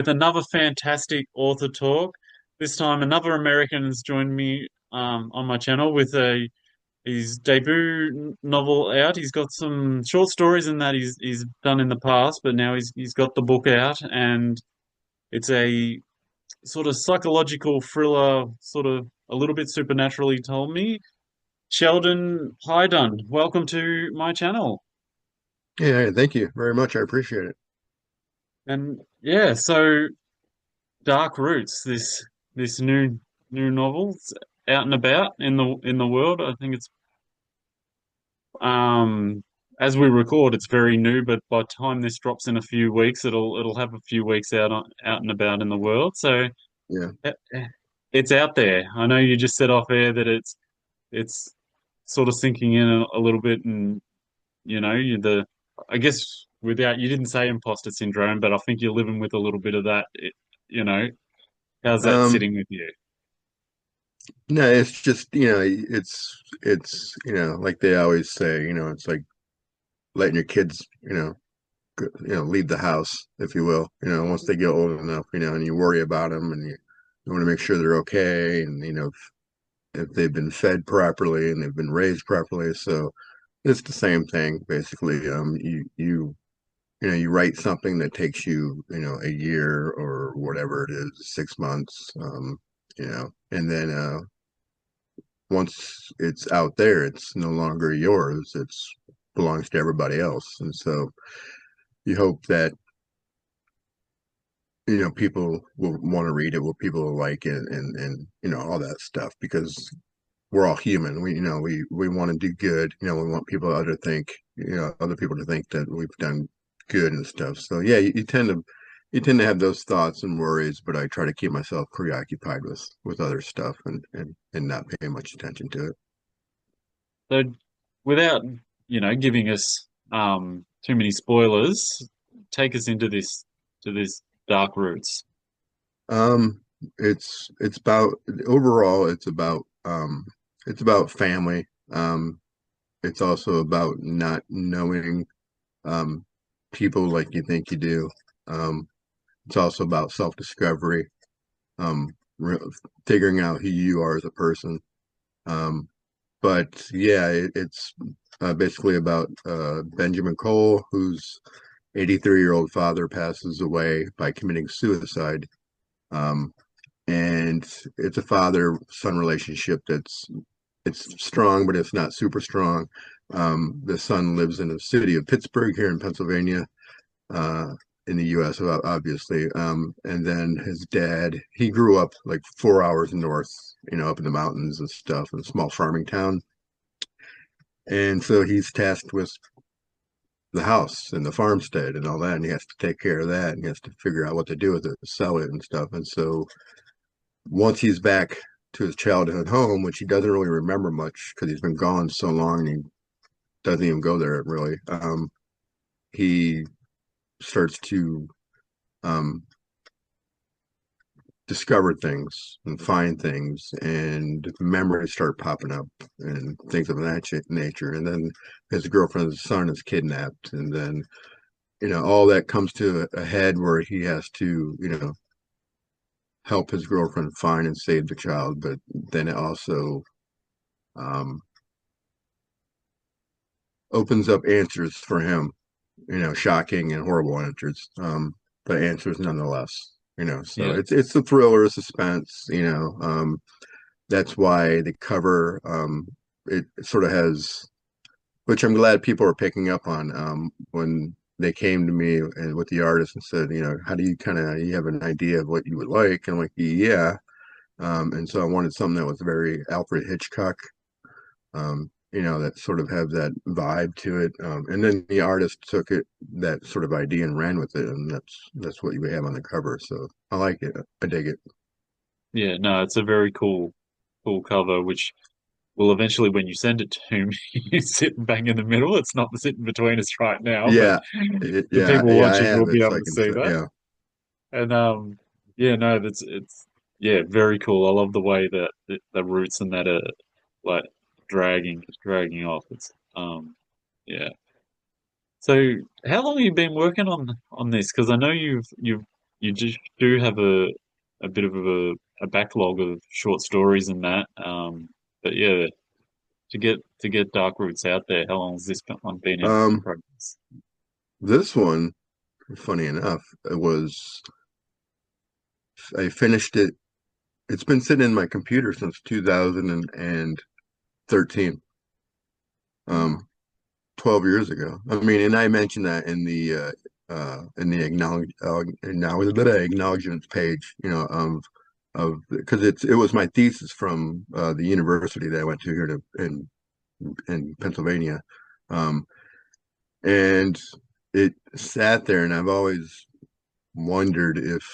with another fantastic author talk. This time, another American has joined me on my channel with a his debut novel out. He's got some short stories in that he's done in the past, but now he's got the book out, and it's a sort of psychological thriller, sort of a little bit supernaturally told me. Sheldon Higdon, welcome to my channel. Yeah, thank you very much. I appreciate it. And yeah, so Dark Roots, this new novel, it's out and about in the world. I think it's um as we record, it's very new, but by the time this drops in a few weeks, it'll have a few weeks out and about in the world. So Yeah. it's out there. I know you just said off air that it's sort of sinking in a little bit, and the I guess without you didn't say imposter syndrome, but I think you're living with a little bit of that. You know, how's that Um, sitting with you? no, it's just, like they always say, it's like letting your kids, leave the house, if you will, once they get old enough, and you worry about them and you want to make sure they're okay and, if they've been fed properly and they've been raised properly. So it's the same thing, basically. You write something that takes you, a year or whatever it is, 6 months, and then once it's out there, it's no longer yours. It's belongs to everybody else. And so you hope that, people will want to read it, will people will like it and all that stuff because we're all human. We want to do good. We want other people to think that we've done good and stuff. So yeah, you tend to have those thoughts and worries, but I try to keep myself preoccupied with other stuff and not pay much attention to it. So, without giving us too many spoilers, take us into this to this Dark Roots. Um, it's about overall, it's about family. It's also about not knowing um people like you think you do. Um, it's also about self-discovery, um, re figuring out who you are as a person. Um, but yeah, it's basically about Benjamin Cole, whose 83-year-old father passes away by committing suicide. Um, and it's a father-son relationship it's strong, but it's not super strong. The son lives in the city of Pittsburgh here in Pennsylvania, uh, in the U.S., obviously. And then his dad, he grew up like 4 hours north, up in the mountains and stuff, in a small farming town. And so he's tasked with the house and the farmstead and all that, and he has to take care of that, and he has to figure out what to do with it, sell it and stuff. And so once he's back to his childhood home, which he doesn't really remember much because he's been gone so long and he doesn't even go there really, he starts to um, discover things and find things, and memories start popping up and things of that nature. And then his girlfriend's son is kidnapped, and then all that comes to a head where he has to help his girlfriend find and save the child. But then it also um, opens up answers for him, shocking and horrible answers, but answers nonetheless. So Yeah. it's a thriller, a suspense. That's why the cover, it sort of has, which I'm glad people are picking up on, when they came to me and with the artist and said, how do you you have an idea of what you would like? And I'm like, yeah. And so I wanted something that was very Alfred Hitchcock, that sort of have that vibe to it. And then the artist took that sort of idea and ran with it, and that's what you have on the cover. So I like it. I dig it. Yeah, no, it's a very cool cover, which will eventually, when you send it to me, you sit bang in the middle. It's not sitting between us right now, but Yeah, the people yeah. I watching will have be it, so able I to can see say, that. yeah, And yeah, no, that's it's yeah, very cool. I love the way that the roots and that are like dragging off. It's yeah. So how long have you been working on this? Because I know you've you just do have a bit of a backlog of short stories and that. But yeah, to get Dark Roots out there, how long has this one been in Um, progress? this one, funny enough, it was I finished it. It's been sitting in my computer since 2013, Oh, 12 years ago. I mean, and I mentioned that in the acknowledgments page, of because it was my thesis from the university that I went to here in Pennsylvania. Um, and it sat there, and I've always wondered if,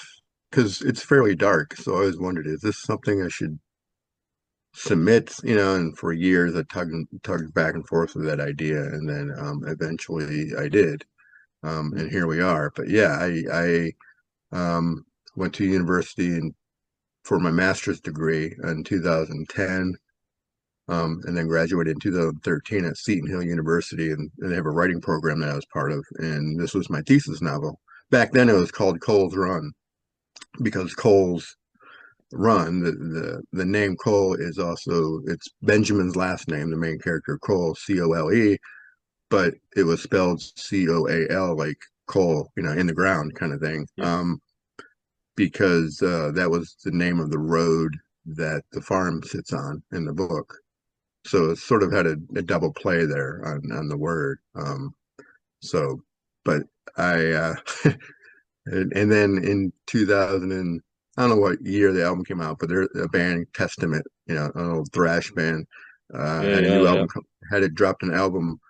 because it's fairly dark, so I always wondered, is this something I should submit? And for years I tugged back and forth with that idea, and then eventually I did, and here we are. But yeah, I went to university and for my master's degree in 2010. And then graduated in 2013 at Seton Hill University, and they have a writing program that I was part of. And this was my thesis novel. Back then, it was called Cole's Run because Cole's Run, the name Cole is also it's Benjamin's last name, the main character Cole, Cole, but it was spelled Coal, like coal, in the ground kind of thing. yeah, Because that was the name of the road that the farm sits on in the book. So it sort of had a double play there on the word. So, but I and then in 2000 and I don't know what year the album came out, but there's a band Testament, an old thrash band, yeah, had a yeah, new yeah, album, had it dropped an album,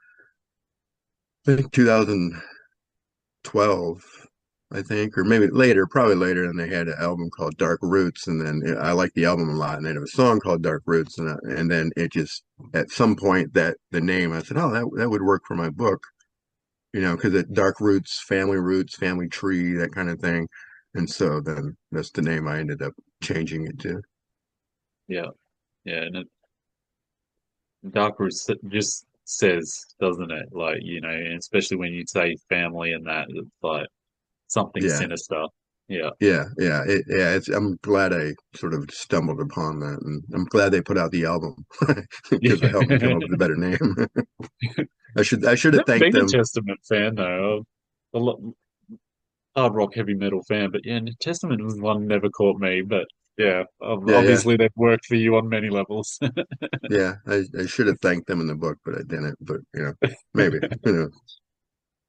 I think 2012, I think, or maybe later, probably later. And they had an album called Dark Roots, and then I liked the album a lot, and they had a song called Dark Roots, and then it just at some point that the name I said, oh, that would work for my book, because it Dark Roots, family tree, that kind of thing. And so then that's the name I ended up changing it to. yeah, yeah. And Dark Roots just says, doesn't it? Like, and especially when you say family and that, it's like something Yeah, sinister. Yeah. I'm glad I sort of stumbled upon that, and I'm glad they put out the album because it Yeah. helped me come up with a better name. I should have Never thanked been a them. Testament fan though. A lot, hard rock heavy metal fan, but yeah, Testament was one never caught me. But yeah, Yeah, yeah, obviously they've worked for you on many levels. yeah. I should have thanked them in the book, but I didn't. But maybe.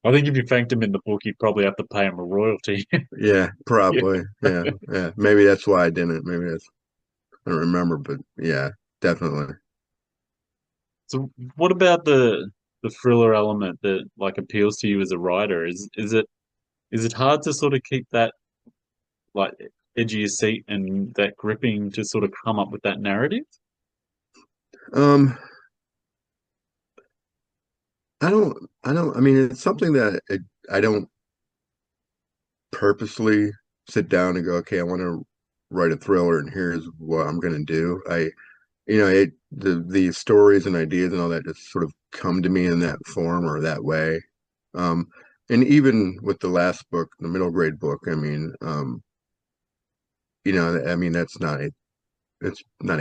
I think if you thanked him in the book, you'd probably have to pay him a royalty. Yeah, Yeah. probably. Yeah, yeah. Maybe that's why I didn't. Maybe that's I don't remember, but yeah, definitely. So what about the thriller element that like appeals to you as a writer? Is it hard to sort of keep that like edge of your seat and that gripping to sort of come up with that narrative? Um, I mean, it's something that I don't purposely sit down and go, okay, I want to write a thriller and here's what I'm going to do. The stories and ideas and all that just sort of come to me in that form or that way. Um, and even with the last book, the middle grade book, I mean, I mean, it's not a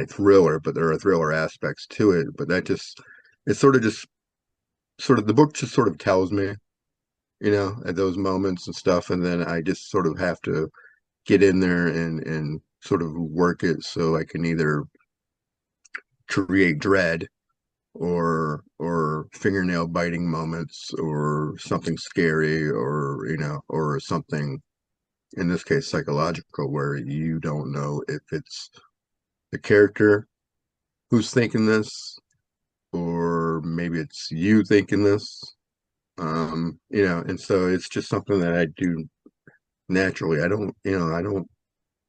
thriller, but there are thriller aspects to it. But it's sort of the book just sort of tells me, at those moments and stuff, and then I just sort of have to get in there and sort of work it so I can either create dread or fingernail biting moments or something scary or something in this case psychological where you don't know if it's the character who's thinking this or maybe it's you thinking this. And so it's just something that I do naturally.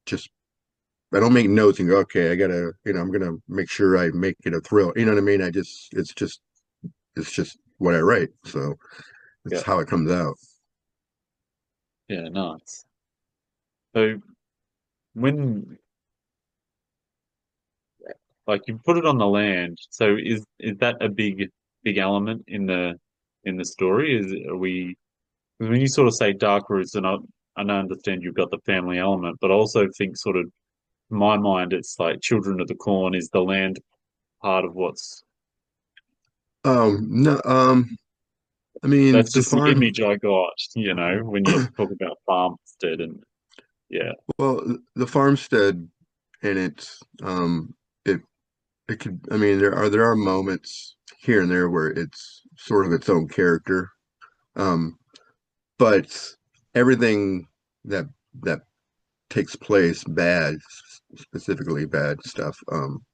Just I don't make notes and go, okay, I gotta, I'm gonna make sure I make it a thrill. You know what I mean? It's just what I write. So it's Yeah, how it comes out. yeah, nice. So when like you put it on the land, so is that a big element in the story? Is are we 'cause when you sort of say dark roots, and and I understand you've got the family element, but I also think sort of in my mind it's like Children of the Corn is the land part of what's No, I mean that's the just the farm. image I got, when you talk about farmstead and yeah, Well, the farmstead, and it it could. I mean, there are moments here and there where it's sort of its own character. Um, but everything that that takes place bad, specifically bad stuff,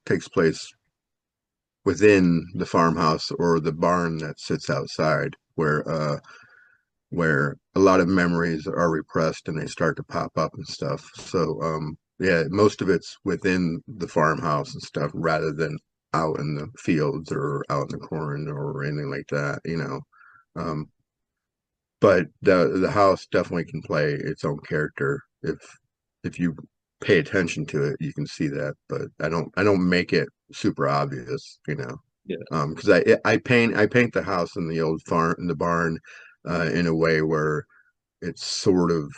takes place within the farmhouse or the barn that sits outside, where a lot of memories are repressed and they start to pop up and stuff. So yeah, most of it's within the farmhouse and stuff rather than out in the fields or out in the corn or anything like that, you know. Um, but the house definitely can play its own character if you pay attention to it, you can see that. But I don't make it super obvious, you know. yeah, Because I paint the house in the old farm in the barn in a way where it's sort of,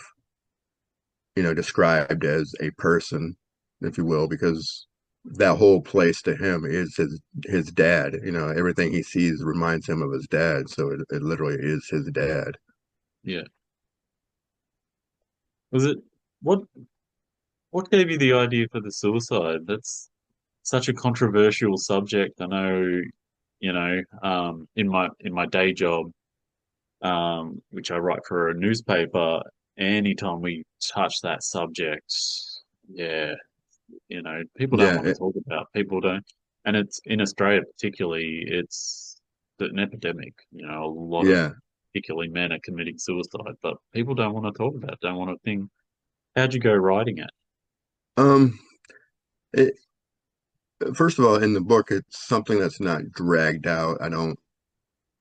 described as a person, if you will, because that whole place to him is his dad. Everything he sees reminds him of his dad, so it literally is his dad. yeah. Was it what what gave you the idea for the suicide? That's such a controversial subject. I know, in my day job, which I write for a newspaper, anytime we touch that subject, yeah, people don't Yeah, want to talk about. People don't, and it's in Australia particularly, it's an epidemic. A lot of yeah. particularly men are committing suicide, but people don't want to talk about it, don't want to think, how'd you go writing it? Um, it, First of all, in the book, it's something that's not dragged out. I don't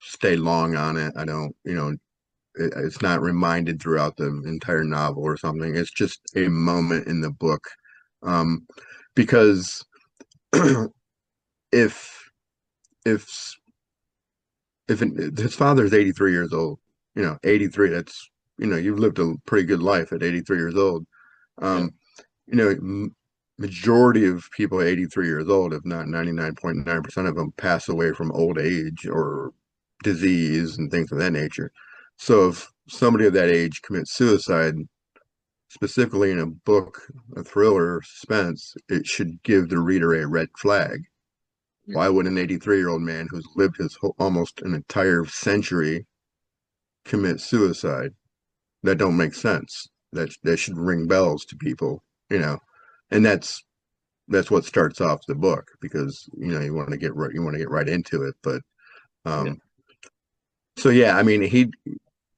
stay long on it. I don't, it's not reminded throughout the entire novel or something. It's just a moment in the book. Um, because if if his father's 83 years old, 83, that's, you've lived a pretty good life at 83 years old. Yeah, Um, majority of people at 83 years old, if not 99.9% of them, pass away from old age or disease and things of that nature. So if somebody of that age commits suicide, specifically in a book, a thriller, suspense, it should give the reader a red flag. yeah, Why would an 83-year-old man who's lived his almost an entire century commit suicide? That don't make sense. That should ring bells to people, you know. And that's what starts off the book because you want to get right into it. But yeah, um, so yeah, I mean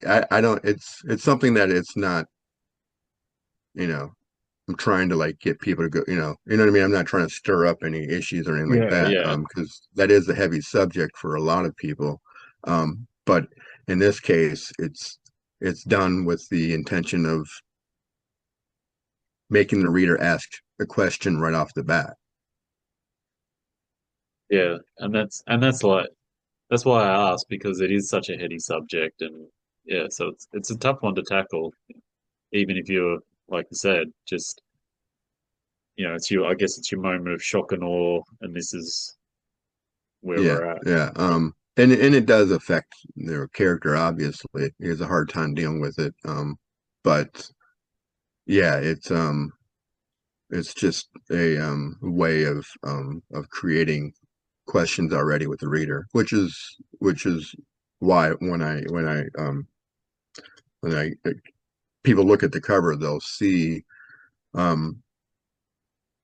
I don't. It's something that it's not. You know, I'm trying to like get people to go. You know what I mean. I'm not trying to stir up any issues or anything like yeah, that. yeah, Because that is a heavy subject for a lot of people. But in this case, it's done with the intention of making the reader ask a question right off the bat. yeah. And that's like that's why I asked because it is such a heady subject, and yeah, so it's a tough one to tackle, even if you're like you said, just it's your I guess it's your moment of shock and awe, and this is where Yeah, we're at. yeah. And it does affect their character, obviously. He has a hard time dealing with it. But yeah, it's just a way of creating questions already with the reader, which is why when I people look at the cover, they'll see um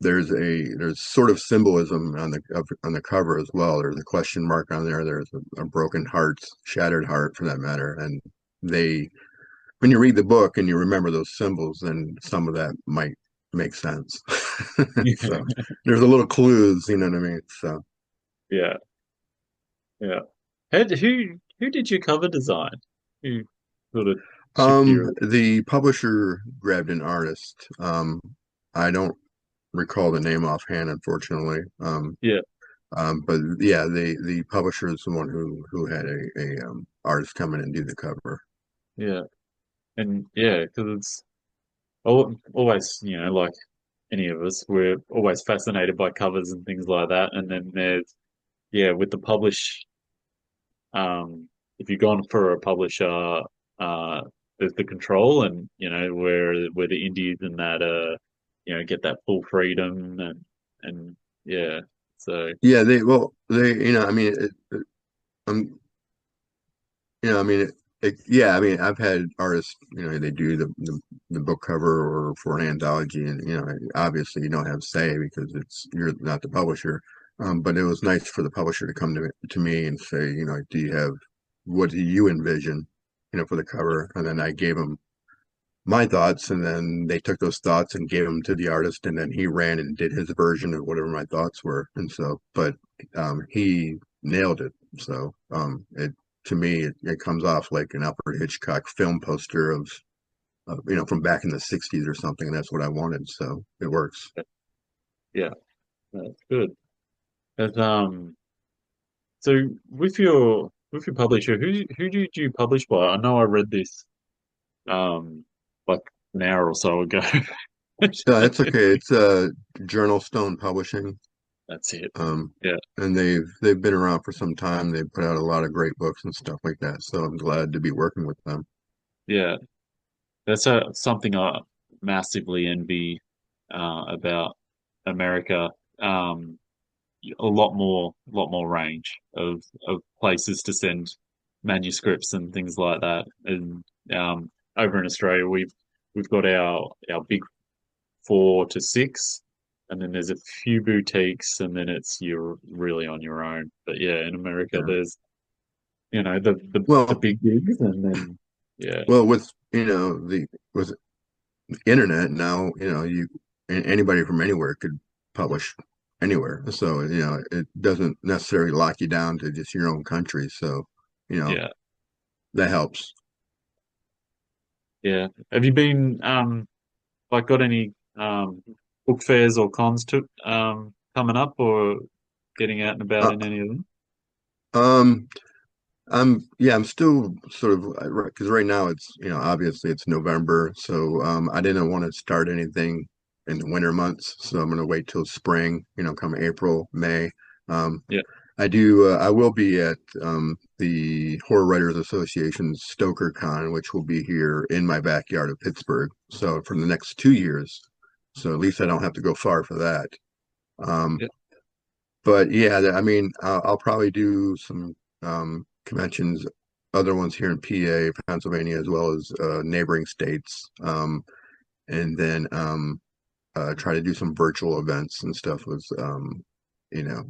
there's sort of symbolism on the cover as well. There's a question mark on there. There's a broken heart, shattered heart for that matter. And they, when you read the book and you remember those symbols, then some of that might make sense. So there's a little clues, you know what I mean? So Yeah, yeah. Who did your cover design? Who sort of shipped your the publisher grabbed an artist. I don't recall the name offhand, unfortunately. yeah, But yeah, the publisher is the one who had a artist come in and do the cover. yeah, and yeah, because it's always, like any of us, we're always fascinated by covers and things like that. And then there's, yeah, with the if you've gone for a publisher, there's the control, and where the indies and that get that full freedom, and yeah, so Yeah, I mean, I'm, I mean, yeah, I mean, I've had artists, they do the book cover or for an anthology, and obviously you don't have say because you're not the publisher. But it was nice for the publisher to come to me and say, what do you envision, for the cover? And then I gave them my thoughts, and then they took those thoughts and gave them to the artist, and then he ran and did his version of whatever my thoughts were. And so, but he nailed it. So it to me, it comes off like an Alfred Hitchcock film poster of from back in the '60s or something, and that's what I wanted. So it works. yeah, that's good. But, so with your publisher, who did you publish by? I know I read this like an hour or so ago. It's okay. It's Journal Stone Publishing. That's it. Um, Yeah, and they've been around for some time. They've put out a lot of great books and stuff like that. So I'm glad to be working with them. yeah. That's something I massively envy about America. Um, a lot more range of places to send manuscripts and things like that. And over in Australia, we've got our big 4 to 6, and then there's a few boutiques, and then you're really on your own. But yeah, in America, Yeah. there's the Well, big gigs, and then yeah, with the with internet now, anybody from anywhere could publish anywhere. So it doesn't necessarily lock you down to just your own country. So you know yeah, that helps. yeah. Have you been like got any book fairs or cons to coming up, or getting out and about Uh, in any of them? um, I'm still sort of because right now it's obviously it's November, so I didn't want to start anything in the winter months, so I'm going to wait till spring, come April, May. Um, Yeah, I will be at the Horror Writers Association's Stoker Con, which will be here in my backyard of Pittsburgh. So for the next 2 years, so at least I don't have to go far for that. Um, yeah, but yeah, I mean, I'll probably do some conventions, other ones here in PA, Pennsylvania, as well as neighboring states, and then try to do some virtual events and stuff with, you know,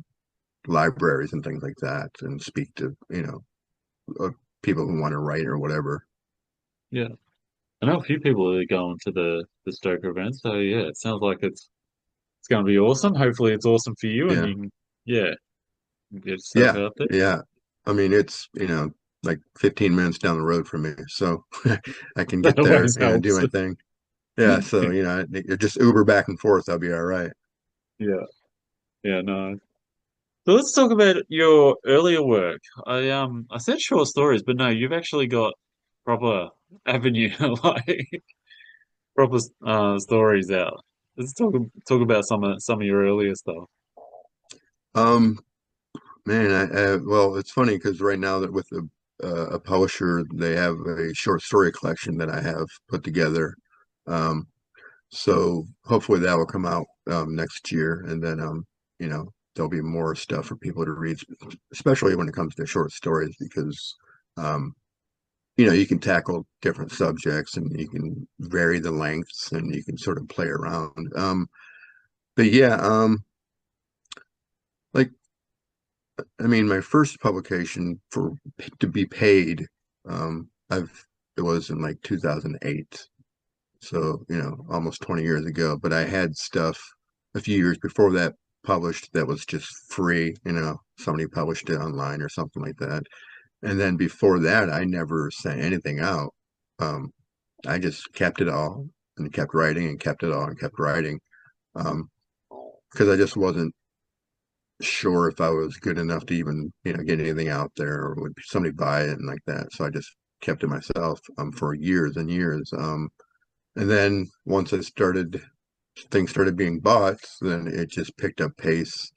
libraries and things like that, and speak to, people who want to write or whatever. yeah. I know a few people that are going to the Stoker event, so yeah, it sounds like it's going to be awesome. Hopefully, it's awesome for you, and Yeah, you can, yeah, get yourself yeah, out there. yeah. I mean, it's, like 15 minutes down the road from me, so I can That get there, always do helps. my thing. Yeah, so just Uber back and forth. I'll be all right. Yeah, yeah, no. So let's talk about your earlier work. I said short stories, but no, you've actually got proper avenue, like proper stories out. Let's talk about some of your earlier stuff. Um, Man, well, it's funny because right now that with a publisher, they have a short story collection that I have put together. Um, so hopefully that will come out next year, and then there'll be more stuff for people to read, especially when it comes to short stories, because um, you can tackle different subjects and you can vary the lengths and you can sort of play around. But yeah, like I mean, my first publication for to be paid, it was in like 2008, so almost 20 years ago. But I had stuff a few years before that published that was just free. Somebody published it online or something like that. And then before that, I never sent anything out. Um, I just kept it all and kept writing and kept it all and kept writing. Um, because I just wasn't sure if I was good enough to even, get anything out there or would somebody buy it and like that. So I just kept it myself for years and years. And then once things started being bought, then it just picked up pace.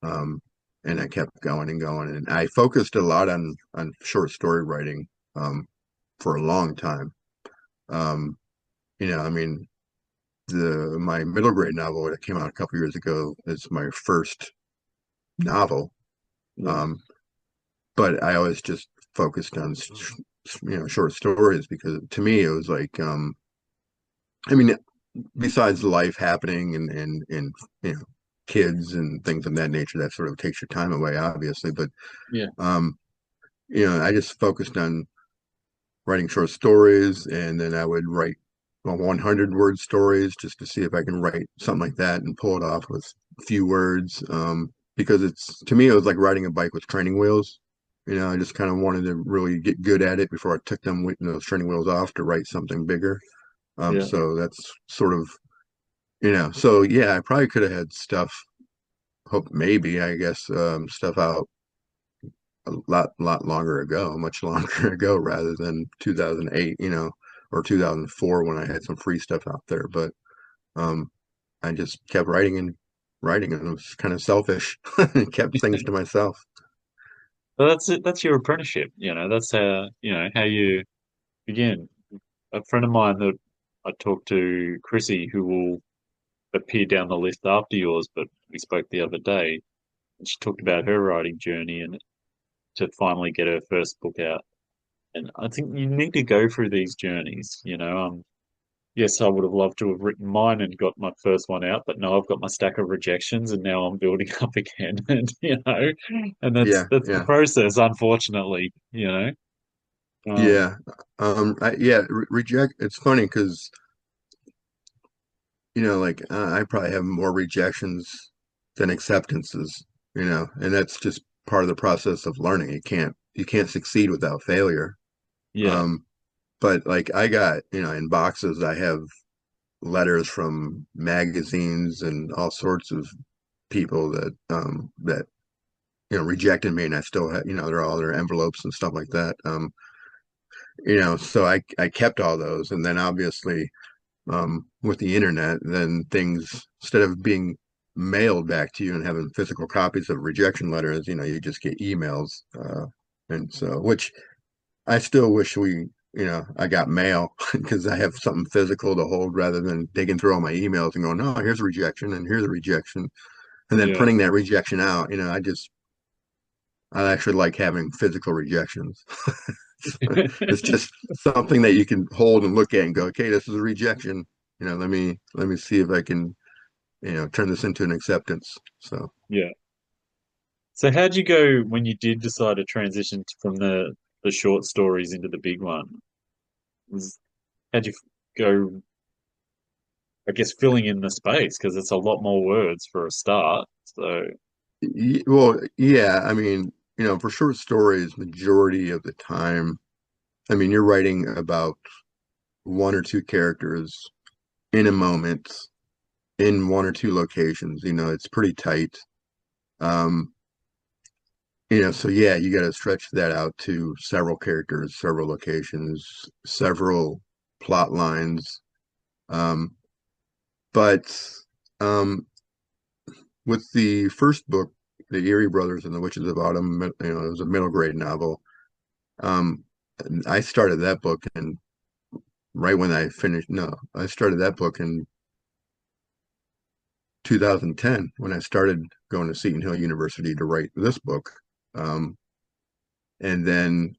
Um, and I kept going and going. And I focused a lot on short story writing for a long time. Um, I mean, the my middle grade novel that came out a couple years ago is my first novel. Yeah, Um, but I always just focused on short stories because to me it was like I mean, besides life happening and you know kids and things of that nature, that sort of takes your time away, obviously. But yeah, um, I just focused on writing short stories, and then I would write 100 word stories just to see if I can write something like that and pull it off with few words. Because it's to me, it was like riding a bike with training wheels. I just kind of wanted to really get good at it before I took those training wheels off to write something bigger. yeah. So that's sort of, so yeah, I probably could have had stuff, hope maybe, I guess, stuff out a lot longer ago, much longer ago rather than 2008, or 2004 when I had some free stuff out there. But um, I just kept writing, and it was kind of selfish and kept things to myself. But that's it. That's your apprenticeship. That's how you begin. A friend of mine that I talked to, Chrissy, who will appear down the list after yours, but we spoke the other day, and she talked about her writing journey and to finally get her first book out. And I think you need to go through these journeys. Yes, I would have loved to have written mine and got my first one out, but no, I've got my stack of rejections and now I'm building up again. And that's Yeah, that's the yeah, process, unfortunately. Um, yeah. Yeah, reject. It's funny because like I probably have more rejections than acceptances, and that's just part of the process of learning. You can't succeed without failure. yeah, Um, but like I got, in boxes, I have letters from magazines and all sorts of people that rejected me, and I still have, they're all their envelopes and stuff like that. So I kept all those, and then obviously with the internet, then things, instead of being mailed back to you and having physical copies of rejection letters, you just get emails. And so, which I still wish I got mail because I have something physical to hold rather than digging through all my emails and going, no, here's a rejection and here's a rejection. And then yeah. printing that rejection out, I actually like having physical rejections. It's just something that you can hold and look at and go, okay, this is a rejection. Let me see if I can, turn this into an acceptance. So Yeah. So how'd you go when you did decide to transition from the short stories into the big one? Was, how'd you go, I guess, filling in the space? Because it's a lot more words for a start. So, well, yeah, I mean, for short stories, majority of the time, I mean, you're writing about one or two characters in a moment in one or two locations. It's pretty tight. Um, so yeah, you got to stretch that out to several characters, several locations, several plot lines. Um, but um, with the first book, The Erie Brothers and the Witches of Autumn, it was a middle grade novel. Um, I started that book, and right when I finished, no, I started that book in 2010 when I started going to Seton Hill University to write this book. Um, and then,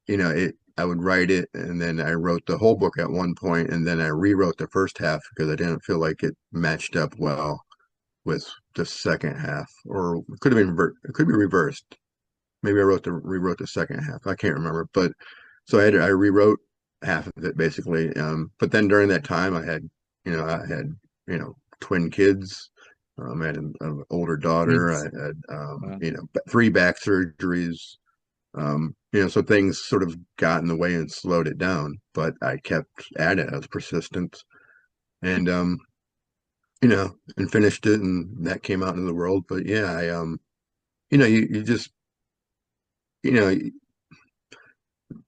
I would write it, and then I wrote the whole book at one point, and then I rewrote the first half because I didn't feel like it matched up well with the second half, or it could have been it could be reversed. Maybe rewrote the second half. I can't remember, but so I rewrote half of it basically. But then during that time, I had twin kids. I had an older daughter. I had uh, three back surgeries. So things sort of got in the way and slowed it down. But I kept at it. I was persistent, and and finished it, and that came out into the world. But yeah, you just you know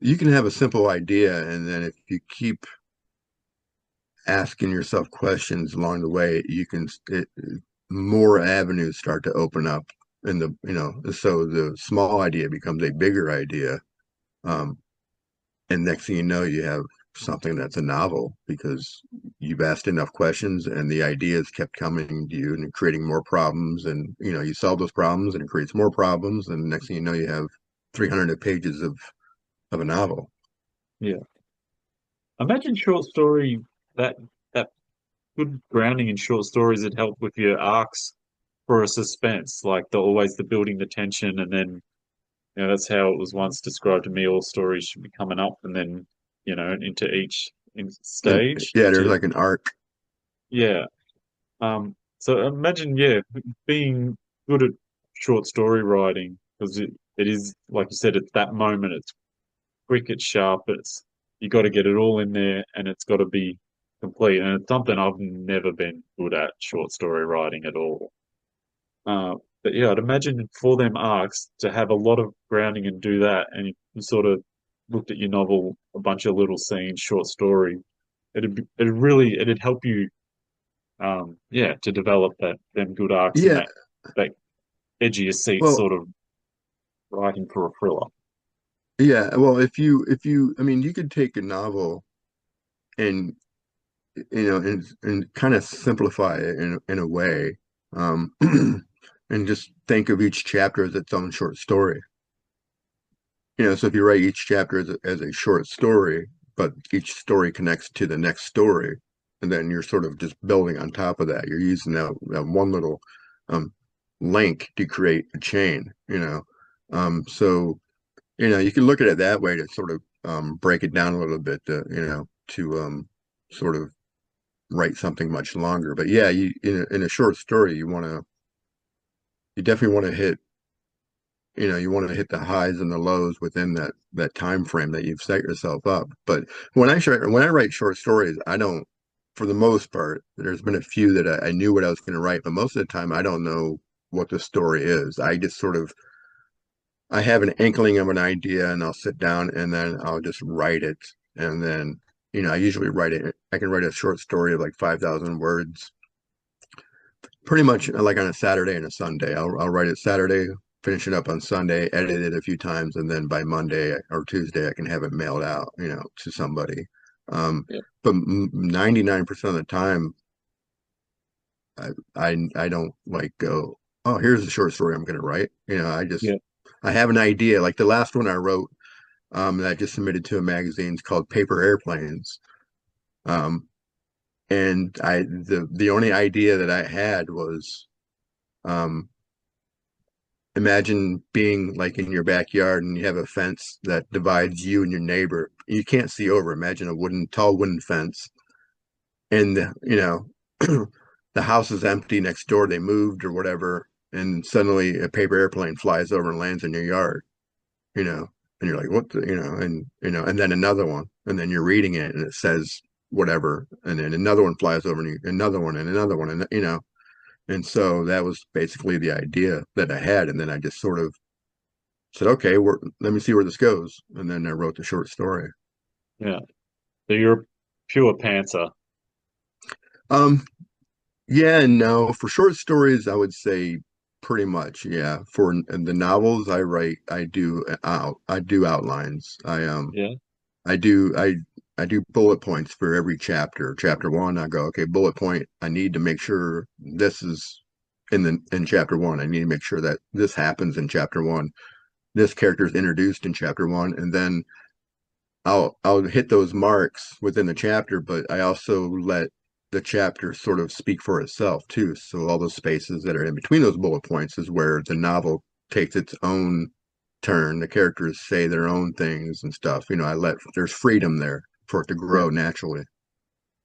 you can have a simple idea, and then if you keep asking yourself questions along the way, more avenues start to open up in so the small idea becomes a bigger idea. Um, and next thing you know, you have something that's a novel because you've asked enough questions and the ideas kept coming to you and creating more problems. And, you solve those problems and it creates more problems. And next thing you know, you have 300 pages of a novel. Yeah. Imagine short story that that good grounding in short stories that help with your arcs for a suspense, like the always the building the tension, and then that's how it was once described to me. All stories should be coming up, and then into each And stage yeah, there's to like an arc. yeah. So imagine being good at short story writing because it is like you said, at that moment it's quick, it's sharp, it's you got to get it all in there, and it's got to be complete. And it's something I've never been good at short story writing at all. Uh, but yeah, I'd imagine for them arcs to have a lot of grounding and do that, and you sort of looked at your novel, a bunch of little scenes, short story. It'd help you, yeah, to develop them good arcs and Yeah. that edge of your seat Well, sort of writing for a thriller. yeah. Well, I mean, you could take a novel and, and kind of simplify it in a way, and just think of each chapter as its own short story. So if you write each chapter as a short story, but each story connects to the next story, and then you're sort of just building on top of that. You're using that one little um, link to create a chain, So, you can look at it that way to sort of break it down a little bit, to sort of write something much longer. But yeah, in a short story, you definitely want to hit you want to hit the highs and the lows within that time frame that you've set yourself up. But when I write short stories, I don't, for the most part, there's been a few that I knew what I was going to write, but most of the time I don't know what the story is. I just sort of I have an inkling of an idea and I'll sit down and then I'll just write it. And then, I usually write it. I can write a short story of like 5,000 words pretty much like on a Saturday and a Sunday. I'll write it Saturday, finish it up on Sunday, edit it a few times, and then by Monday or Tuesday I can have it mailed out, to somebody. Um, Yeah, but 99% of the time, I don't like go, oh, here's a short story I'm going to write. yeah, I have an idea. Like the last one I wrote, that I just submitted to a magazine. It's called Paper Airplanes. Um, and the only idea that I had was, um, imagine being like in your backyard and you have a fence that divides you and your neighbor. You can't see over. Imagine a tall wooden fence, and the house is empty next door. They moved or whatever, and suddenly a paper airplane flies over and lands in your yard. You know, and you're like, what the, and then another one, and then you're reading it and it says whatever, and then another one flies over and another one and another one, and and so that was basically the idea that I had, and then I just sort of said, okay, let me see where this goes. And then I wrote the short story. yeah. So you're a pure pantser. Um, yeah and no. For short stories, I would say pretty much, yeah. For the novels I write, I do outlines. Yeah, I do, I do bullet points for every chapter. Chapter one, I go, okay, bullet point. I need to make sure this is in chapter one. I need to make sure that this happens in chapter one. This character is introduced in chapter one, and then I'll hit those marks within the chapter, but I also let the chapter sort of speak for itself too. So all those spaces that are in between those bullet points is where the novel takes its own turn. The characters say their own things and stuff. There's freedom there for it to yeah, grow naturally.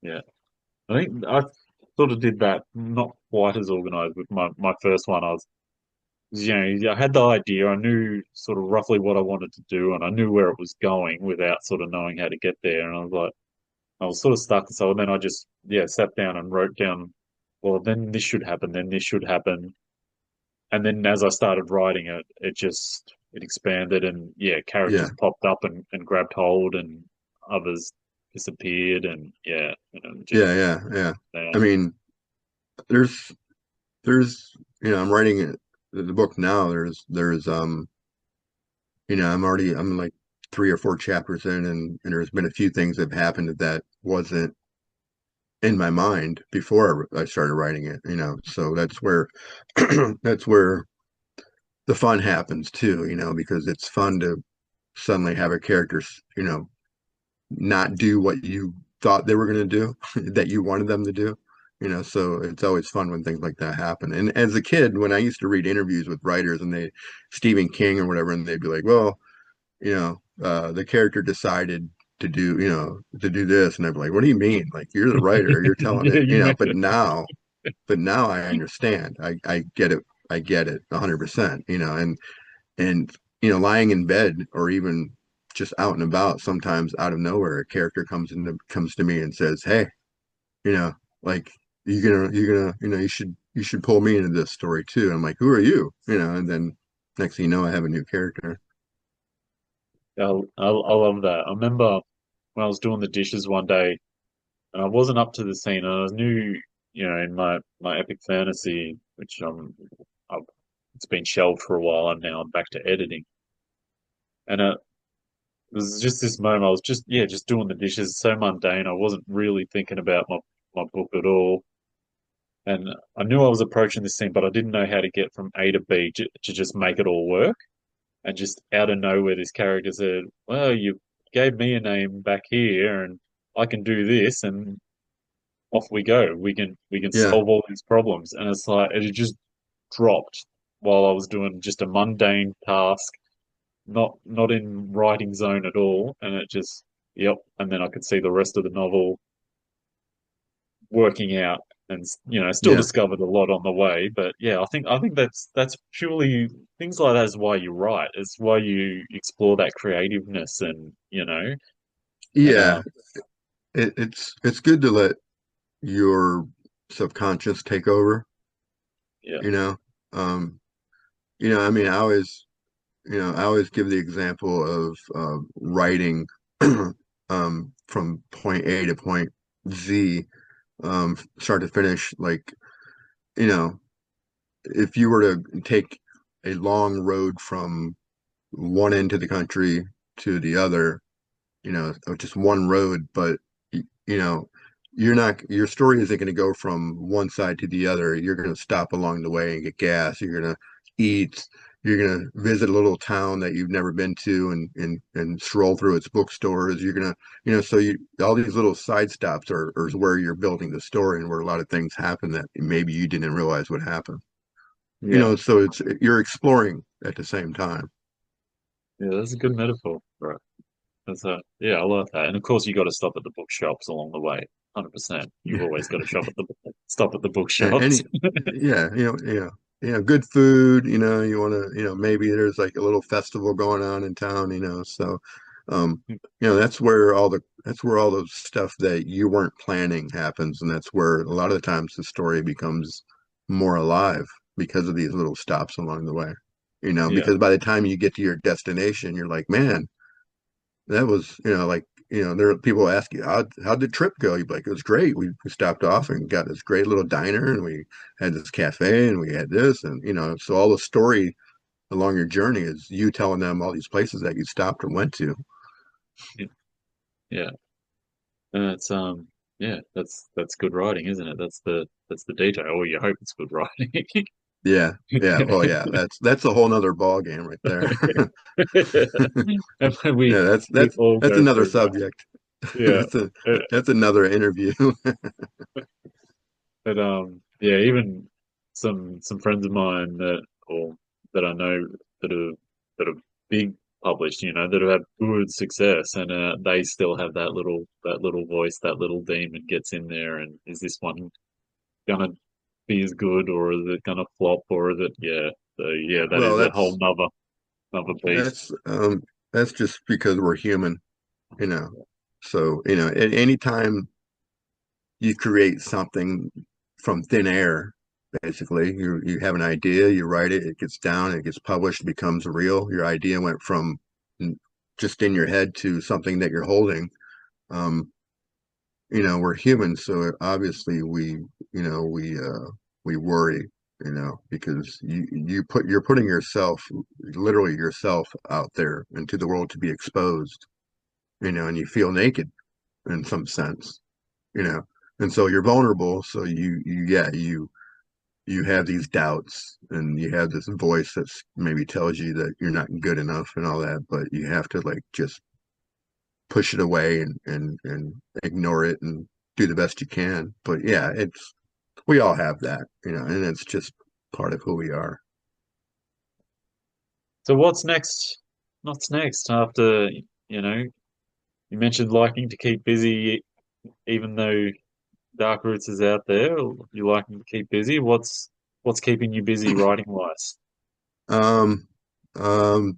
yeah. I think I sort of did that, not quite as organized with my first one. I was, I had the idea, I knew sort of roughly what I wanted to do, and I knew where it was going without sort of knowing how to get there. And I was like, I was sort of stuck. So then I just, yeah, sat down and wrote down, well, then this should happen, then this should happen. And then as I started writing it, it expanded and yeah, characters Yeah. popped up and grabbed hold and others. disappeared, and yeah, Yeah, just yeah, yeah. I um, mean, there's I'm writing the book now. I'm like 3 or 4 chapters in, and there's been a few things that have happened that wasn't in my mind before I started writing it, so that's where that's where the fun happens too, because it's fun to suddenly have a character, not do what you thought they were going to do, that you wanted them to do. So it's always fun when things like that happen. And as a kid, when I used to read interviews with writers and Stephen King or whatever, and they'd be like, well, the character decided to do this. And I'd be like, what do you mean? Like, you're the writer, you're telling yeah, it, you made but now I understand. I get it. I get it 100%, and lying in bed or even just out and about, sometimes out of nowhere a character comes to me and says, hey, you know like, you should pull me into this story too. I'm like, who are you? And then next thing you know, I have a new character. I love that. I remember when I was doing the dishes one day, and I wasn't up to the scene, and I knew, in my epic fantasy, which I've, it's been shelved for a while, and now I'm back to editing. And it was just this moment. I was just doing the dishes, so mundane. I wasn't really thinking about my book at all. And I knew I was approaching this scene, but I didn't know how to get from A to B to just make it all work. And just out of nowhere, this character said, "Well, you gave me a name back here, and I can do this, and off we go. We can Yeah, solve all these problems." And it's like it just dropped while I was doing just a mundane task, not in writing zone at all, and it just yep. And then I could see the rest of the novel working out, and still yeah, discovered a lot on the way. But yeah, I think that's purely things like that is why you write. It's why you explore that creativeness, and and yeah. It's good to let your subconscious take over. yeah, you know um I mean, I always give the example of writing from point A to point Z, start to finish. Like, you know, if you were to take a long road from one end of the country to the other, just one road, but you know, your story isn't going to go from one side to the other. You're going to stop along the way and get gas. You're going to eat. You're going to visit a little town that you've never been to, and stroll through its bookstores. You're going to, so all these little side stops are where you're building the story and where a lot of things happen that maybe you didn't realize would happen. yeah, So you're exploring at the same time. yeah. That's a good metaphor, right? That's yeah, I like that. And of course, you got to stop at the bookshops along the way. 100%. You've always got to stop at the bookshops. Any Yeah, good food. You want to, maybe there's like a little festival going on in town. So um that's where all the stuff that you weren't planning happens, and that's where a lot of the times the story becomes more alive because of these little stops along the way. Yeah, Because by the time you get to your destination, you're like, man, that was, like, there are people ask you, how'd the trip go? You'd be like, it was great. We stopped off and got this great little diner, and we had this cafe, and we had this, and so all the story along your journey is you telling them all these places that you stopped or went to. yeah, yeah. And that's yeah, that's good writing, isn't it? That's the detail. Or you hope it's good writing. Yeah, yeah. Well, yeah, that's a whole nother ball game right there. And when we Yeah, that's we that's all that's go another through that. subject. Yeah. That's a Uh, that's another interview. But yeah, even some friends of mine that I know that are big published, that have had good success, and they still have that little voice, that little demon gets in there, and is this one gonna be as good, or is it gonna flop, or is it yeah? So yeah, that Well, is a whole another beast. that's um that's just because we're human, you know. So, at any time you create something from thin air, basically, you have an idea, you write it, it gets down, it gets published, becomes real. Your idea went from just in your head to something that you're holding. we're humans, so obviously we worry, because you're putting yourself, literally yourself, out there into the world to be exposed, and you feel naked in some sense, you know, and so you're vulnerable. So you have these doubts, and you have this voice that maybe tells you that you're not good enough and all that, but you have to like just push it away and ignore it and do the best you can. But yeah, we all have that, and it's just part of who we are. So what's next? What's next after, you know, you mentioned liking to keep busy even though Dark Roots is out there, you liking to keep busy. What's keeping you busy writing wise? Um,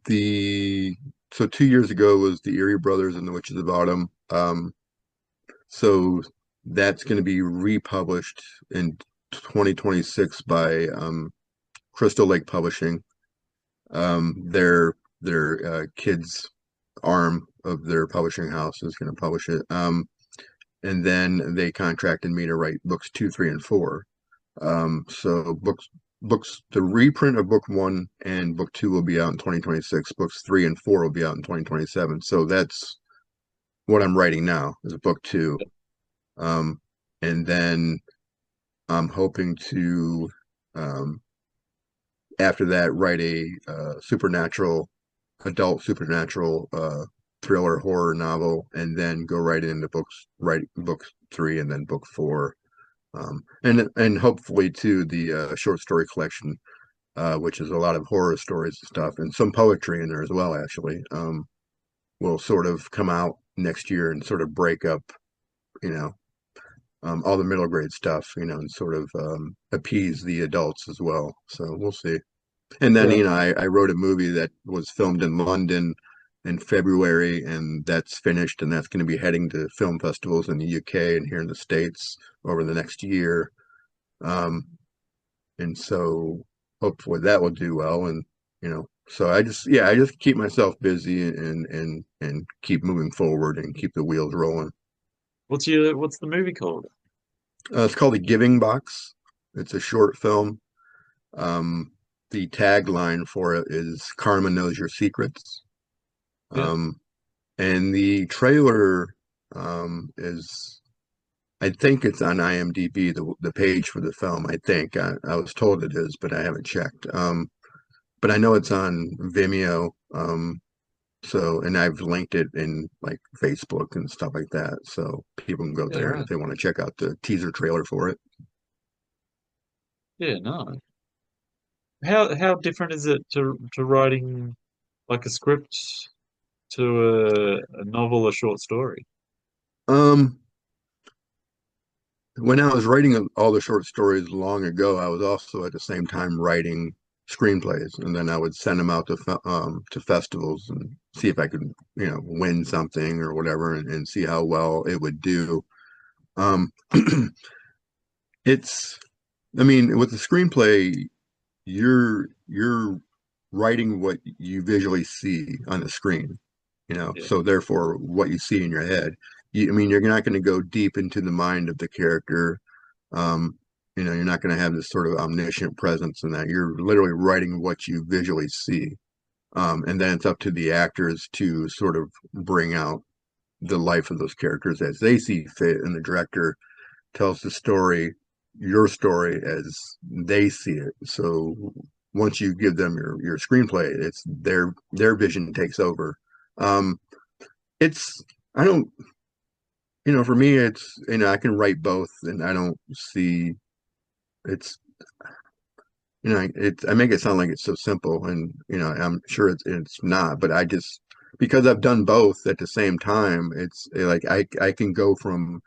the so 2 years ago was the Erie Brothers and the Witches of Autumn. So that's going to be republished in 2026 by Crystal Lake Publishing. Their kids arm of their publishing house is going to publish it. And then they contracted me to write books two, three, and four. So the reprint of book one and book two will be out in 2026. Books three and four will be out in 2027. So that's what I'm writing now is book two. Um, and then I'm hoping to, um, after that, write a adult supernatural thriller horror novel, and then go right into write book three and then book four. And hopefully too the short story collection, which is a lot of horror stories and stuff, and some poetry in there as well, actually, will sort of come out next year and sort of break up, you know, all the middle grade stuff, and sort of appease the adults as well. So we'll see. And then, Yeah. I wrote a movie that was filmed in London in February, and that's finished, and that's going to be heading to film festivals in the UK and here in the States over the next year. Um, and so hopefully that will do well. And, so I just keep myself busy and keep moving forward and keep the wheels rolling. What's the movie called? It's called The Giving Box. It's a short film. Um, the tagline for it is Karma Knows Your Secrets. Yeah. Um, and the trailer is, I think it's on IMDb, the page for the film. I think I was told it is, but I haven't checked. But I know it's on Vimeo. And I've linked it in like Facebook and stuff like that, so people can go Yeah, there and right. if they want to check out the teaser trailer for it. Yeah, no. How different is it to writing like a script to a novel or short story? Um, when I was writing all the short stories long ago, I was also at the same time writing screenplays, and then I would send them out to festivals and see if I could, win something or whatever, and see how well it would do. Um, it's, I mean, with the screenplay, you're writing what you visually see on the screen, Yeah. so therefore what you see in your head. I mean, you're not going to go deep into the mind of the character. um you're not going to have this sort of omniscient presence in that. You're literally writing what you visually see. And then it's up to the actors to sort of bring out the life of those characters as they see fit, and the director tells the story, your story, as they see it. So once you give them your screenplay, it's their vision takes over. Um, it's I don't for me it's I can write both, and I don't see it's I make it sound like it's so simple, and I'm sure it's not, but I just, because I've done both at the same time, it's like I can go from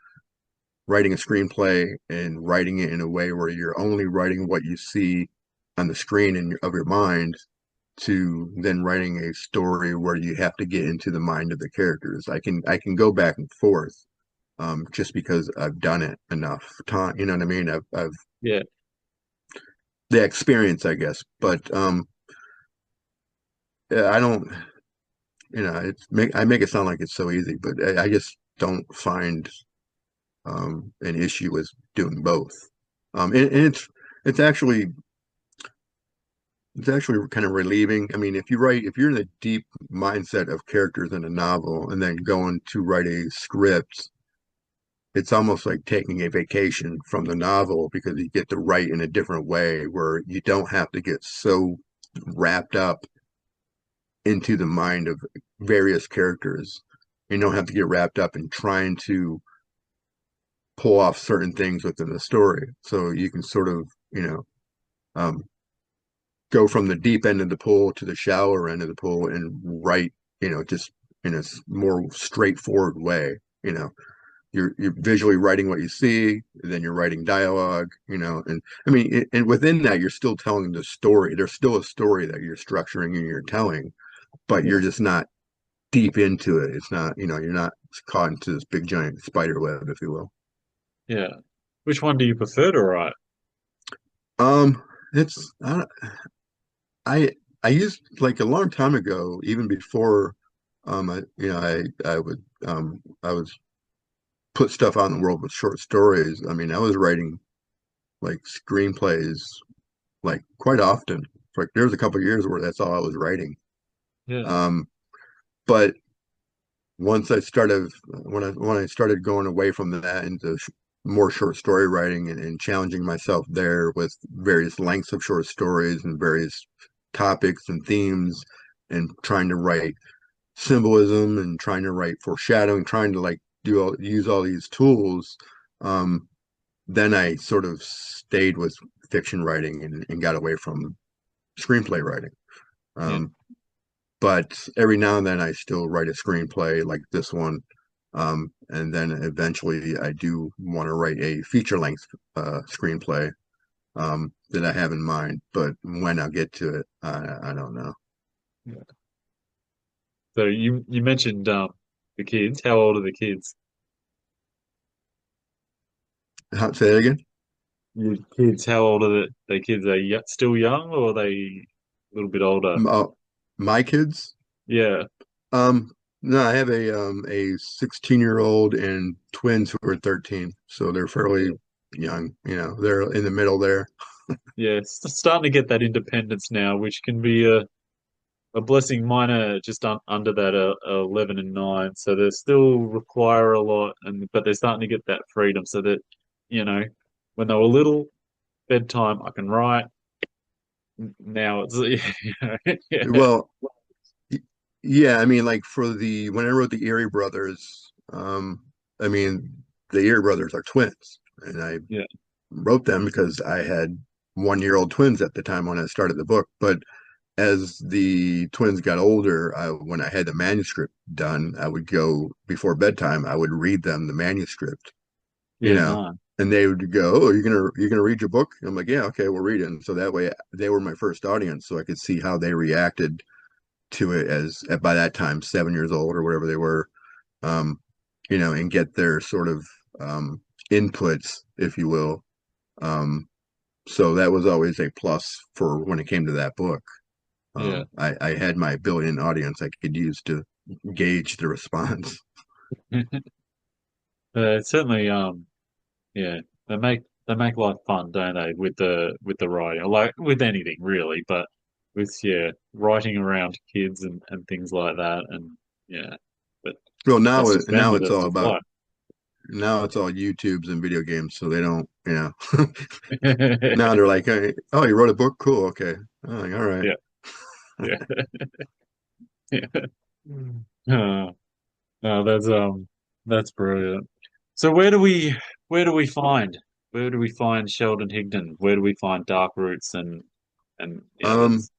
writing a screenplay and writing it in a way where you're only writing what you see on the screen of your mind, to then writing a story where you have to get into the mind of the characters. I can go back and forth, just because I've done it enough time. You know what I mean? I've Yeah. the experience, I guess. But yeah, I don't. I make it sound like it's so easy, but I just don't find an issue with doing both. And it's actually it's actually kind of relieving. I mean, if you're in the deep mindset of characters in a novel and then going to write a script, it's almost like taking a vacation from the novel because you get to write in a different way where you don't have to get so wrapped up into the mind of various characters. You don't have to get wrapped up in trying to pull off certain things within the story. So you can sort of, um, go from the deep end of the pool to the shallower end of the pool and write, just in a more straightforward way. You're visually writing what you see, then you're writing dialogue, and I mean, and within that, you're still telling the story. There's still a story that you're structuring and you're telling, but Yeah. you're just not deep into it. It's not, you're not caught into this big giant spider web, if you will. Yeah. Which one do you prefer to write? Um, it's I I used like a long time ago, even before I would I was put stuff out in the world with short stories. I mean, I was writing like screenplays like quite often. Like there was a couple of years where that's all I was writing. Yeah. Um, but once I started when I started going away from that into more short story writing and challenging myself there with various lengths of short stories and various topics and themes and trying to write symbolism and trying to write foreshadowing, trying to like use all these tools. Um, then I sort of stayed with fiction writing and got away from screenplay writing. Yeah. Um, but every now and then I still write a screenplay like this one. And then eventually I do want to write a feature length screenplay that I have in mind. But when I'll get to it, I don't know. Yeah. So you mentioned the kids. How old are the kids? Say that again. Your kids, how old are the kids? Are they still young or are they a little bit older? Uh, my kids. Yeah. Um, no, I have a 16-year-old and twins who are 13, so they're fairly young. They're in the middle there. Yeah, it's starting to get that independence now, which can be a blessing. Mine are just under that 11 and 9, so they still require a lot, but they're starting to get that freedom so that, you know, when they were little, bedtime, I can write. Now it's, yeah, Well, yeah, I mean, like for the when I wrote the Erie Brothers, I mean, the Erie Brothers are twins, and I yeah, wrote them because I had 1-year-old twins at the time when I started the book. But as the twins got older, when I had the manuscript done, I would go before bedtime. I would read them the manuscript, you yeah, know, no, and they would go, "Oh, you're gonna read your book?" I'm like, "Yeah, okay, we'll read it." And so that way, they were my first audience, so I could see how they reacted to it as by that time 7 years old or whatever they were, um, and get their sort of inputs, if you will. Um, so that was always a plus for when it came to that book. yeah. I had my built-in audience I could use to gauge the response. Certainly, yeah, they make life fun, don't they? With the writing, like with anything really, but with yeah, writing around kids and things like that, and yeah, but Well, that's just them now with it's it all with about life. now it's all YouTubes and video games, so they don't, now they're like, hey, oh, you wrote a book, cool, okay. I'm like, all right. Yeah, yeah, yeah. Uh, no, that's brilliant. So where do we find Sheldon Higdon? Where do we find Dark Roots and the Um, others?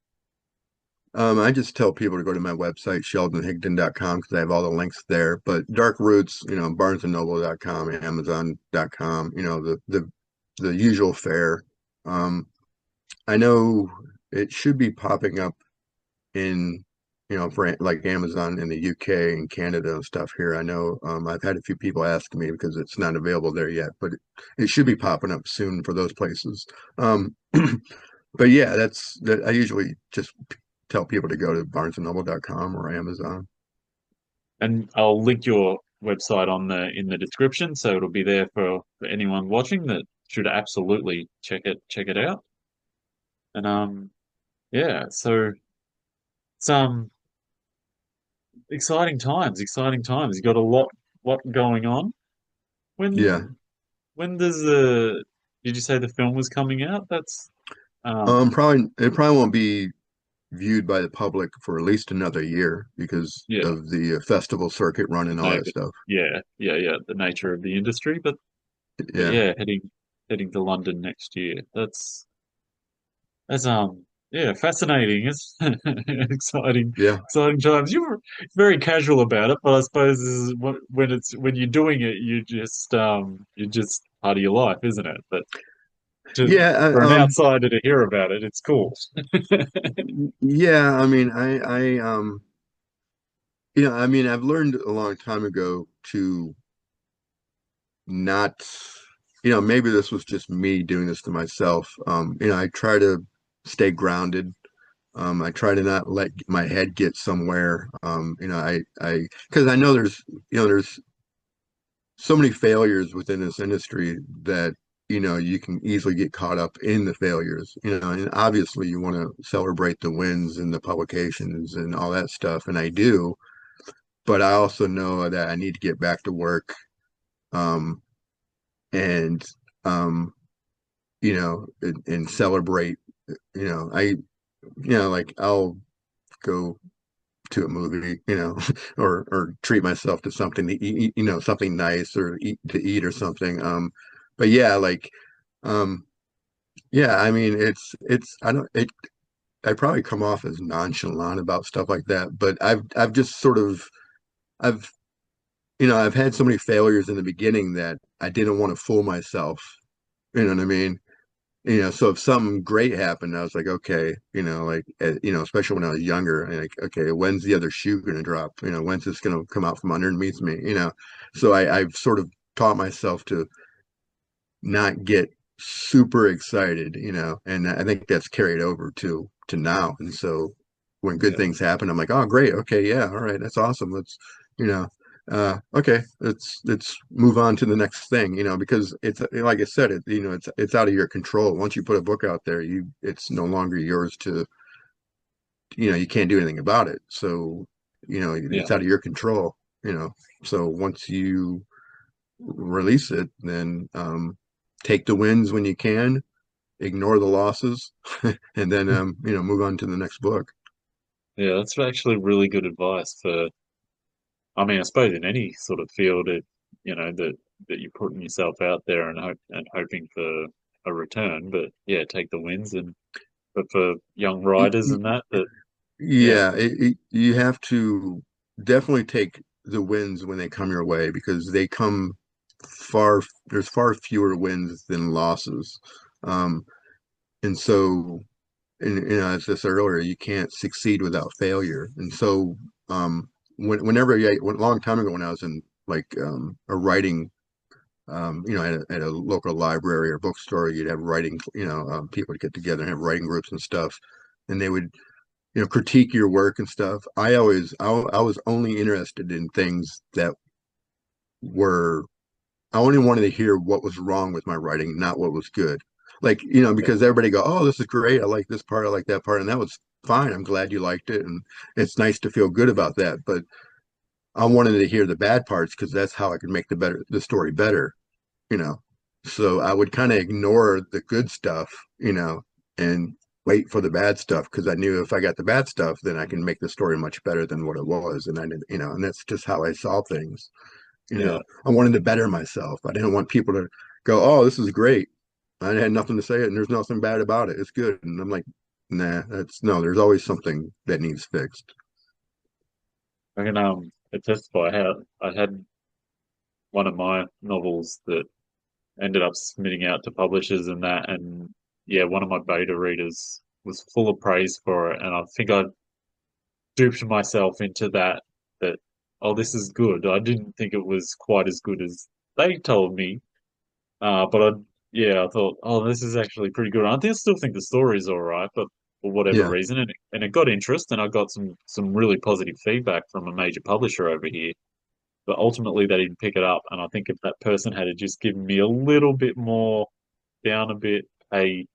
I just tell people to go to my website, sheldonhigdon.com, because I have all the links there. But Dark Roots, barnesandnoble.com, amazon.com, the usual fare. Um, I know it should be popping up in, for like Amazon in the UK and Canada and stuff here. I know I've had a few people ask me because it's not available there yet, but it should be popping up soon for those places. Um, but yeah, that's that. I usually just tell people to go to barnesandnoble.com or Amazon. And I'll link website on the in the description, so it'll be there for anyone watching that should absolutely check it out. And yeah, so it's exciting times. You got a lot going on. Yeah. When does the did you say the film was coming out? That's Probably it probably won't be viewed by the public for at least another year because yeah, of the festival circuit run and all no, that but stuff. yeah, the nature of the industry, but Yeah. yeah, heading to London next year. That's yeah, fascinating. It's Yeah. exciting times. You were very casual about it, but I suppose this is when it's when you're doing it, you just part of your life, isn't it? But Yeah. for an outsider to hear about it, it's cool. Yeah. I mean, I mean, I've learned a long time ago to not, maybe this was just me doing this to myself. I try to stay grounded. I try to not let my head get somewhere. Because I know there's so many failures within this industry that, you can easily get caught up in the failures, and obviously you want to celebrate the wins and the publications and all that stuff. And I do, but I also know that I need to get back to work. Um, and, um, and celebrate, like I'll go to a movie, or treat myself to something to eat, something nice or eat or something. But yeah, like, um, yeah, I mean, I don't, I probably come off as nonchalant about stuff like that, but I've just sort of, I've, I've had so many failures in the beginning that I didn't want to fool myself. You know what I mean? So if something great happened, I was like, okay, like, especially when I was younger, like, okay, when's the other shoe going to drop? When's this going to come out from underneath me? So I've sort of taught myself to not get super excited, and I think that's carried over to now. And so when good Yeah, things happen, I'm like, oh, great. Okay. Yeah. All right. That's awesome. You know, okay, let's move on to the next thing, because it's like I said, it's out of your control. Once you put a book out there, it's no longer yours to, you can't do anything about it. So, yeah, it's out of your control, you know. So once you release it, then take the wins when you can, ignore the losses, and then move on to the next book. yeah. That's actually really good advice for. I mean, I suppose in any sort of field, that you're putting yourself out there and hoping for a return. But yeah, take the wins and but for young writers and that yeah, Yeah, you have to definitely take the wins when they come your way because they come far, there's far fewer wins than losses. Um, and so, as I said earlier, you can't succeed without failure. And so, whenever, yeah, a long time ago when I was in like a writing, at a local library or bookstore, you'd have writing, people would get together and have writing groups and stuff. And they would critique your work and stuff. I was only interested in things that were, I only wanted to hear what was wrong with my writing, not what was good. Like, yeah, because everybody go, oh, this is great. I like this part. I like that part. And that was fine. I'm glad you liked it. And it's nice to feel good about that. But I wanted to hear the bad parts because that's how I could make the story better, you know. So I would kind of ignore the good stuff, and wait for the bad stuff because I knew if I got the bad stuff, then I can make the story much better than what it was. And I did, and that's just how I saw things. yeah, I wanted to better myself. I didn't want people to go, "Oh, this is great." I had nothing to say it, and there's nothing bad about it. It's good. And I'm like, nah, that's no. There's always something that needs fixed. I can attestify how I had one of my novels that ended up submitting out to publishers and that, and yeah, one of my beta readers was full of praise for it, and I think I duped myself into that oh, this is good. I didn't think it was quite as good as they told me, but I thought, oh, this is actually pretty good. Still think the story's all right, but for whatever Yeah, reason, and it got interest, and I got some really positive feedback from a major publisher over here. but ultimately they didn't pick it up. And I think if that person had just given me a little bit more down a bit, hey,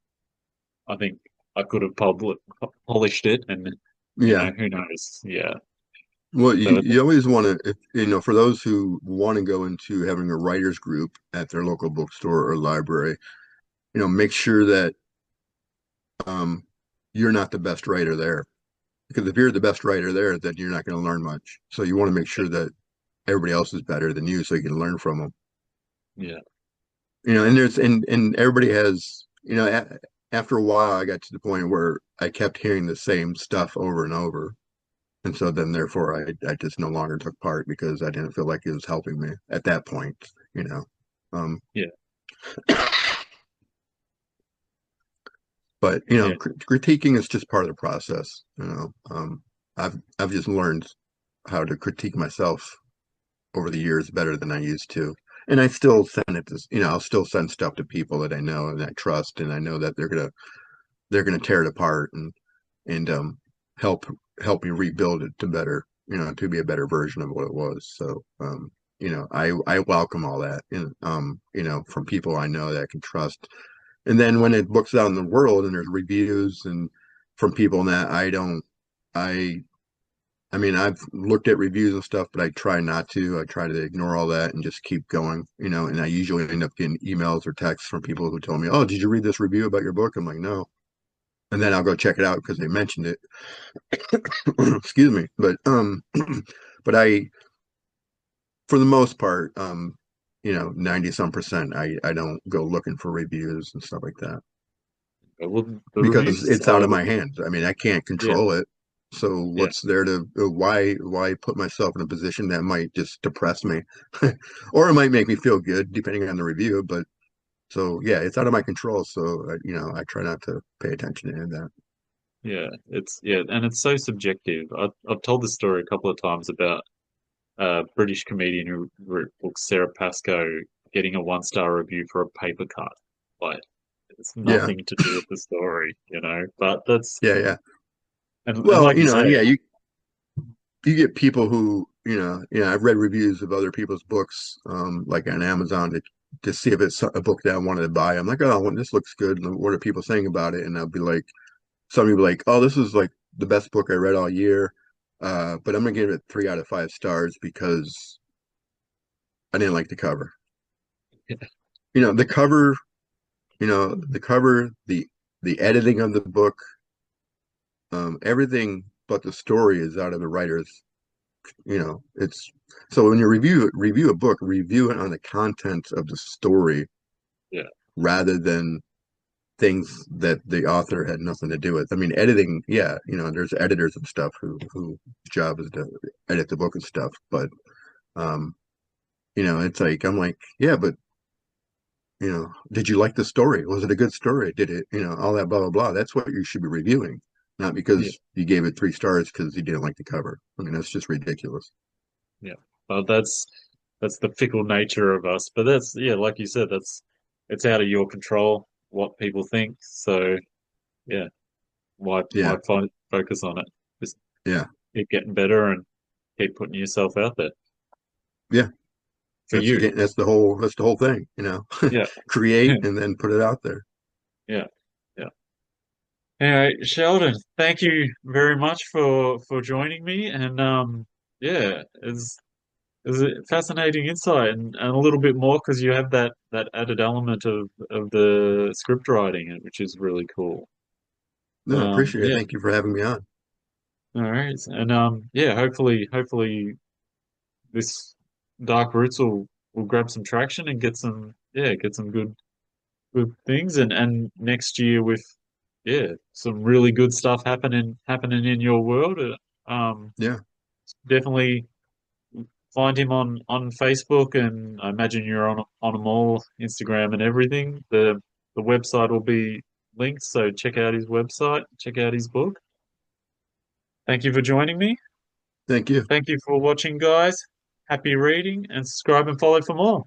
I think I could have polished it, and Yeah. who knows? Yeah. Well, So you always want to, if, for those who want to go into having a writers group at their local bookstore or library, make sure that um, you're not the best writer there. Because if you're the best writer there, then you're not going to learn much. So you want to make sure that everybody else is better than you, so you can learn from them. yeah, And and everybody has, after a while, I got to the point where I kept hearing the same stuff over and over. And so then therefore I just no longer took part because I didn't feel like it was helping me at that point, you know. Um, yeah, but yeah. critiquing is just part of the process. I've just learned how to critique myself over the years better than I used to. And I still send it to, I'll still send stuff to people that I know and I trust, and I know that they're gonna tear it apart and help help me rebuild it to better, to be a better version of what it was. So, I welcome all that, and from people I know that I can trust. And then when it books out in the world and there's reviews and from people that I don't, I I mean, I've looked at reviews and stuff, but I try not to. I try to ignore all that and just keep going. And I usually end up getting emails or texts from people who tell me, "Oh, did you read this review about your book?" I'm like, "No." And then I'll go check it out because they mentioned it. Excuse me. But but for the most part, 90 some percent, I don't go looking for reviews and stuff like that Well, the because reviews it's out are of my hands. I mean, I can't yeah, control it. So yeah, what's there to why put myself in a position that might just depress me, or it might make me feel good depending on the review. But so yeah, it's out of my control. So I try not to pay attention to any of that. yeah. And it's so subjective. I've told this story a couple of times about a British comedian who wrote book Sarah Pascoe getting a 1-star review for a paper cut. Like it's Yeah, nothing to do with the story. But that's yeah, yeah. and Well, like you say, and yeah, you get people who I've read reviews of other people's books, like on Amazon to see if it's a book that I wanted to buy. I'm like, oh, well, this looks good. And what are people saying about it? And I'll be like, some people like, oh, this is like the best book I read all year. But I'm gonna give it 3 out of 5 stars because I didn't like the cover. The cover, the editing of the book, everything but the story is out of the writer's. It's so when you review a book, review it on the content of the story yeah, rather than things that the author had nothing to do with. I mean, editing, yeah, there's editors and stuff whose job is to edit the book and stuff, but um, it's like I'm like, yeah, but did you like the story? Was it a good story? Did it, all that blah blah blah. That's what you should be reviewing, not yeah, because you gave it 3 stars because you didn't like the cover. I mean, that's just ridiculous. yeah. But that's the fickle nature of us. But that's yeah, like you said, that's it's out of your control what people think. So yeah, why Yeah, focus on it? Just yeah, keep getting better and keep putting yourself out there yeah. for you. That's the whole thing. Yeah, Create and then put it out there. yeah, yeah. Anyway, Sheldon, thank you very much for joining me, and yeah, it's a fascinating insight and a little bit more because you have that added element of the script writing, which is really cool. But No, I appreciate it. yeah, Thank you for having me on. all right, and yeah, hopefully this Dark Roots will grab some traction and get some good things, and next year with yeah some really good stuff happening in your world. Yeah, Definitely find him on Facebook, and I imagine you're on them all, Instagram and everything. The website will be linked, so check out his website, check out his book. Thank you for joining me. thank you. Thank you for watching, guys. Happy reading and subscribe and follow for more.